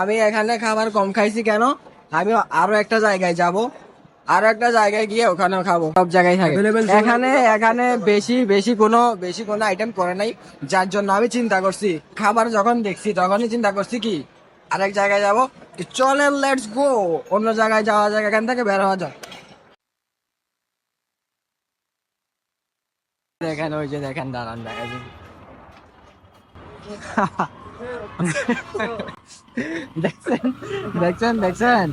আমি এখানে খাবার কম খাইছি কেন? আমি আরো একটা জায়গায় যাব, আরো একটা জায়গায় গিয়ে ওখানেও খাবো। সব জায়গায় থাকে এখানে এখানে বেশি কোনো আইটেম করে নাই, যার জন্য আমি চিন্তা করছি খাবার যখন দেখছি তখনই চিন্তা করছি কি আরেক জায়গায় যাব। চলেন লেটস গো, অন্য জায়গায় যাওয়া যাক, এখান থেকে বের হওয়া যাক। দেখেন ওই যে দেখেন, দাঁড়ান দেখেন দেখছেন দেখছেন দেখছেন,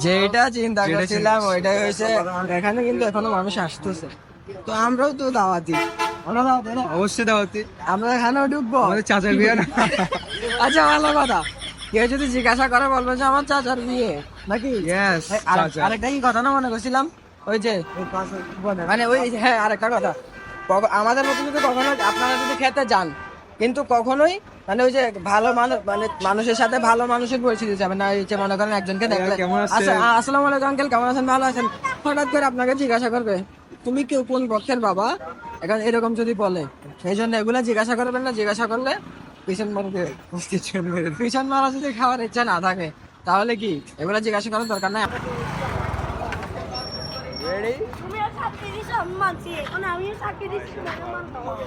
যেটা চিন্তা করছিলাম ওইটাই হয়েছে। এখানে কিন্তু এখনো মানুষ আসতেছে, তো আমরাও তো দাওয়াতি, অবশ্যই দাওয়াতি। আমরা এখানেও ঢুকবো। আমাদের চাচার বিয়ে না? আচ্ছা ভালো কথা, কেউ যদি জিজ্ঞাসা করে বলবো যে আমার চাচার বিয়ে নাকি। Yes, চাচা। আরেকটা কি কথা না মনে করছিলাম, ওই যে মানে ওই হ্যাঁ আরেকটা কথা, আমাদের মতো যদি কখনো আপনারা যদি খেতে যান, কিন্তু কখনোই মানে ওই যে ভালো মানুষ মানে মানুষের সাথে ভালো মানুষের পরিচিতি যাবে না। এই যে মনে করেন একজনকে দেখলে কেমন আছেন? আসসালামু আলাইকুম আঙ্কেল, কেমন আছেন, ভালো আছেন, হঠাৎ করে আপনাকে জিজ্ঞাসা করবে তুমি কেউ কোন পক্ষের বাবা, এখন এরকম যদি বলে, সেই জন্য এগুলা জিজ্ঞাসা করবেন না। জিজ্ঞাসা করলে পিছন মারা দেবে। পিছন মারা যদি খাওয়ার ইচ্ছা না থাকে তাহলে কি এগুলা জিজ্ঞাসা করার দরকার নাই। তুমিও চাকরি দিছো, আমি মানছি। এখন আমিও চাকরি দিচ্ছি, তোমাকে মানতে হবে।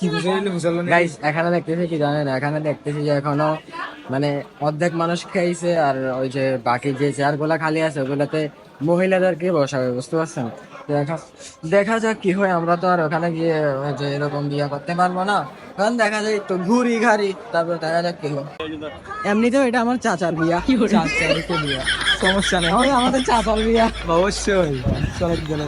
কি বুঝাইলে বুঝালো না? গাইস এখানে দেখতেছি কি জানেন, এখানে দেখতেছি যে এখনো মানে অর্ধেক মানুষ খেয়েছে, আর ওই যে বাকি যে চেয়ার গুলা খালি আছে ওগুলাতে মহিলাদেরকে বসাবে, বুঝতে পারছেন। দেখা দেখা যাক কি হয়, আমরা তো আর ওখানে গিয়ে ওই যে এরকম বিয়ে করতে পারবো না। কারণ দেখা যায় একটু ঘুরি ঘাড়ি, তারপর দেখা যাক কি হয়। এমনিতেও এটা আমার চাচার বিয়া, চাচার কে বিয়ে? সমস্যা নেই, ওই আমাদের চাচার বিয়া। অবশ্যই চলো চলো।